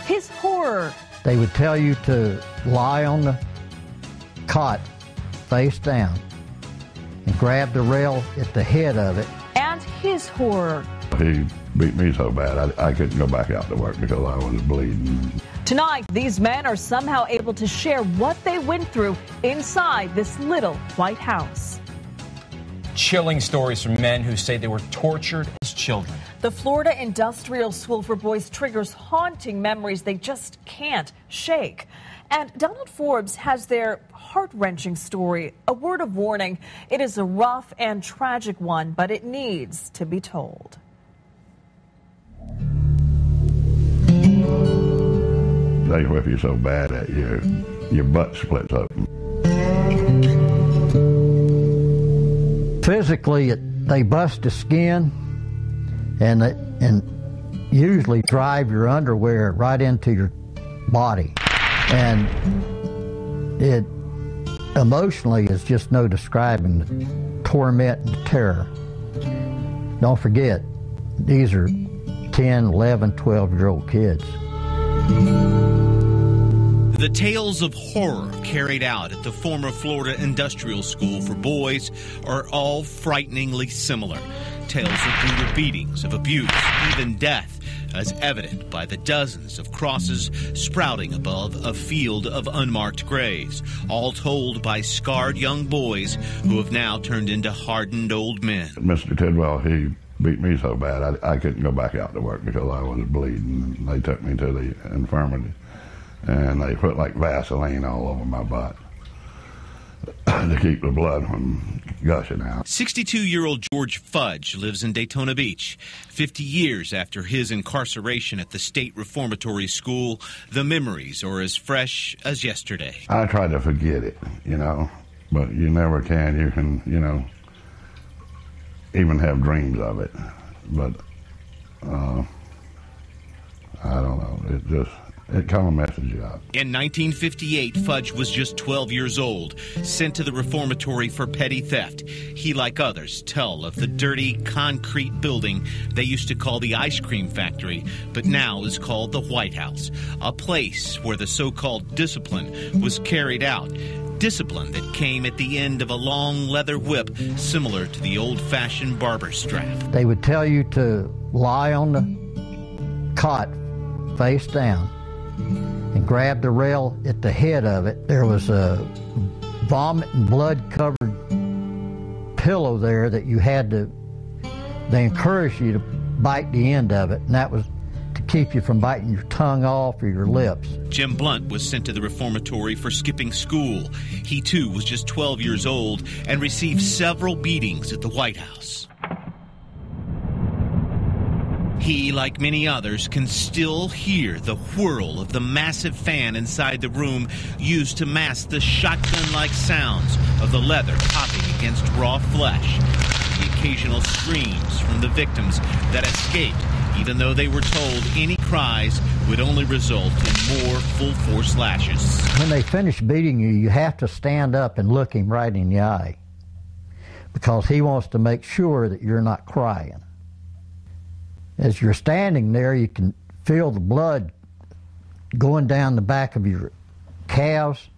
his horror. They would tell you to lie on the cot face down and grab the rail at the head of it. And his horror. He beat me so bad I couldn't go back out to work because I was bleeding. Tonight, these men are somehow able to share what they went through inside this little White House. Chilling stories from men who say they were tortured as children. The Florida Industrial School for Boys triggers haunting memories they just can't shake. And Donald Forbes has their heart-wrenching story, a word of warning. It is a rough and tragic one, but it needs to be told. They whip you so bad that your butt splits open. Physically, they bust the skin and usually drive your underwear right into your body. And it emotionally is just no describing the torment and the terror. Don't forget, these are 10, 11, 12-year-old kids. The tales of horror carried out at the former Florida Industrial School for Boys are all frighteningly similar. Tales of brutal beatings, of abuse, even death, as evident by the dozens of crosses sprouting above a field of unmarked graves, all told by scarred young boys who have now turned into hardened old men. Mr. Tidwell, he beat me so bad I couldn't go back out to work because I was bleeding. They took me to the infirmary, and they put like Vaseline all over my butt to keep the blood from gushing out. 62-year-old George Fudge lives in Daytona Beach. 50 years after his incarceration at the state reformatory school, the memories are as fresh as yesterday. I try to forget it, but you never can. You can, even have dreams of it. But I don't know. It kind of messes you up. In 1958, Fudge was just 12 years old, sent to the reformatory for petty theft. He, like others, tell of the dirty concrete building they used to call the ice cream factory, but now is called the White House, a place where the so-called discipline was carried out. Discipline that came at the end of a long leather whip, similar to the old-fashioned barber strap. They would tell you to lie on the cot face down and grab the rail at the head of it. There was a vomit and blood-covered pillow there that you had to, they encouraged you to bite the end of it, and that was to keep you from biting your tongue off or your lips. Jim Blunt was sent to the reformatory for skipping school. He, too, was just 12 years old and received several beatings at the White House. He, like many others, can still hear the whirl of the massive fan inside the room used to mask the shotgun-like sounds of the leather popping against raw flesh. The occasional screams from the victims that escaped, even though they were told any cries would only result in more full-force lashes. When they finish beating you, you have to stand up and look him right in the eye, because he wants to make sure that you're not crying. As you're standing there, you can feel the blood going down the back of your calves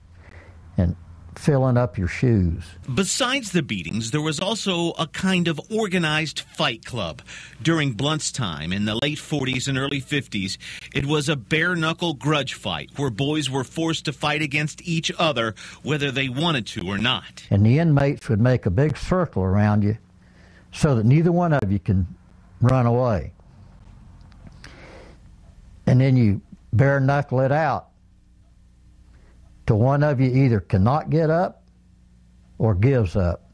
and filling up your shoes. Besides the beatings, there was also a kind of organized fight club. During Blunt's time in the late 40s and early 50s, it was a bare-knuckle grudge fight where boys were forced to fight against each other whether they wanted to or not. And the inmates would make a big circle around you so that neither one of you can run away. And then you bare-knuckle it out till one of you either cannot get up or gives up.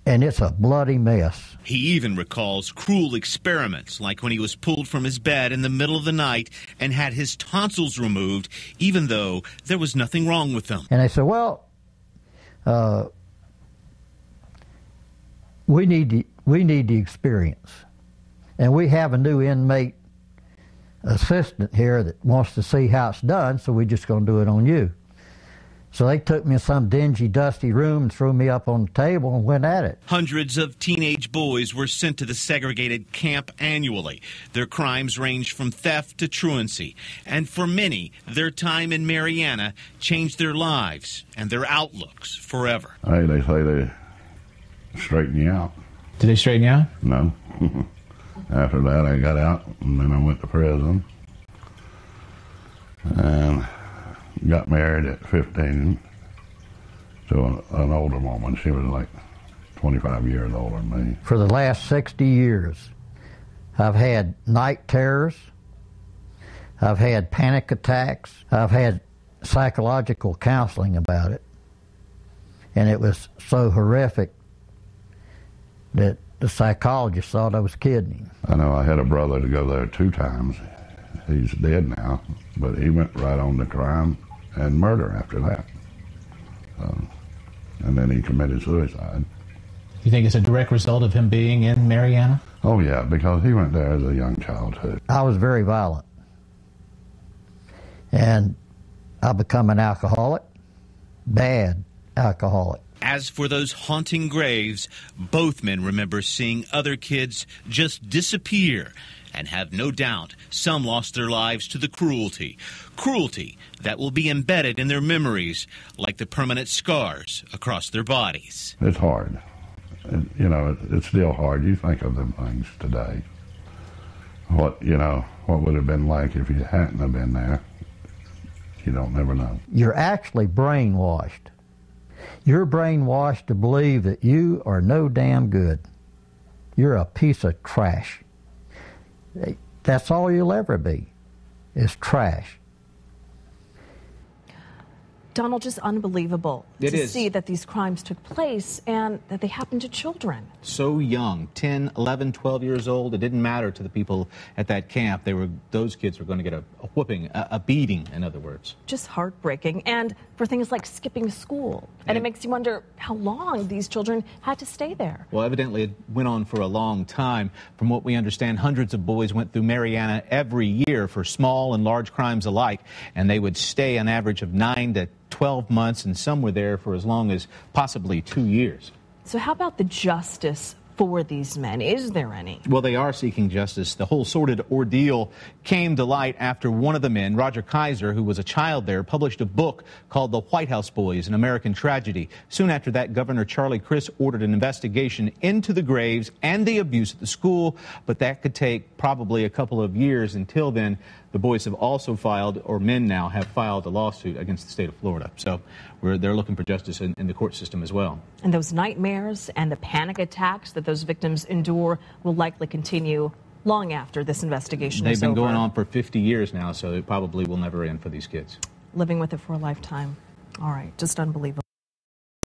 And it's a bloody mess. He even recalls cruel experiments, like when he was pulled from his bed in the middle of the night and had his tonsils removed, even though there was nothing wrong with them. And they said, well, we need the experience. And we have a new inmate assistant here that wants to see how it's done, so we're just going to do it on you. So they took me in some dingy, dusty room and threw me up on the table and went at it. Hundreds of teenage boys were sent to the segregated camp annually. Their crimes ranged from theft to truancy. And for many, their time in Mariana changed their lives and their outlooks forever. Hey, they say they straighten you out. Did they straighten you out? No. After that, I got out, and then I went to prison. And got married at 15 to an older woman. She was like 25 years older than me. For the last 60 years, I've had night terrors, I've had panic attacks, I've had psychological counseling about it, and it was so horrific that the psychologist thought I was kidding. I know I had a brother to go there 2 times. He's dead now, but he went right on to crime and murder after that. And then he committed suicide. You think it's a direct result of him being in Mariana? Oh yeah, because he went there as a young child too. I was very violent. And I become an alcoholic, bad alcoholic. As for those haunting graves, both men remember seeing other kids just disappear and have no doubt some lost their lives to the cruelty that will be embedded in their memories like the permanent scars across their bodies. It's hard. It's still hard. You think of them things today. What would have been like if you hadn't have been there? You don't never know. You're actually brainwashed. You're brainwashed to believe that you are no damn good. You're a piece of trash. That's all you'll ever be, is trash. Donald, just unbelievable to see that these crimes took place and that they happened to children. So young, 10, 11, 12 years old. It didn't matter to the people at that camp. Those kids were going to get a whooping, a beating, in other words. Just heartbreaking. And for things like skipping school. And it makes you wonder how long these children had to stay there. Well, evidently it went on for a long time. From what we understand, hundreds of boys went through Mariana every year for small and large crimes alike. And they would stay an average of 9 to 12 months, and some were there for as long as possibly 2 years. So how about the justice for these men? Is there any? Well, they are seeking justice. The whole sordid ordeal came to light after one of the men, Roger Kiser, who was a child there, published a book called The White House Boys, An American Tragedy. Soon after that, Governor Charlie Crist ordered an investigation into the graves and the abuse at the school, but that could take probably a couple of years. Until then, the boys have also filed, or men now have filed, a lawsuit against the state of Florida. So they're looking for justice in the court system as well. And those nightmares and the panic attacks that those victims endure will likely continue long after this investigation is over. They've been going on for 50 years now, so it probably will never end for these kids. Living with it for a lifetime. All right, just unbelievable.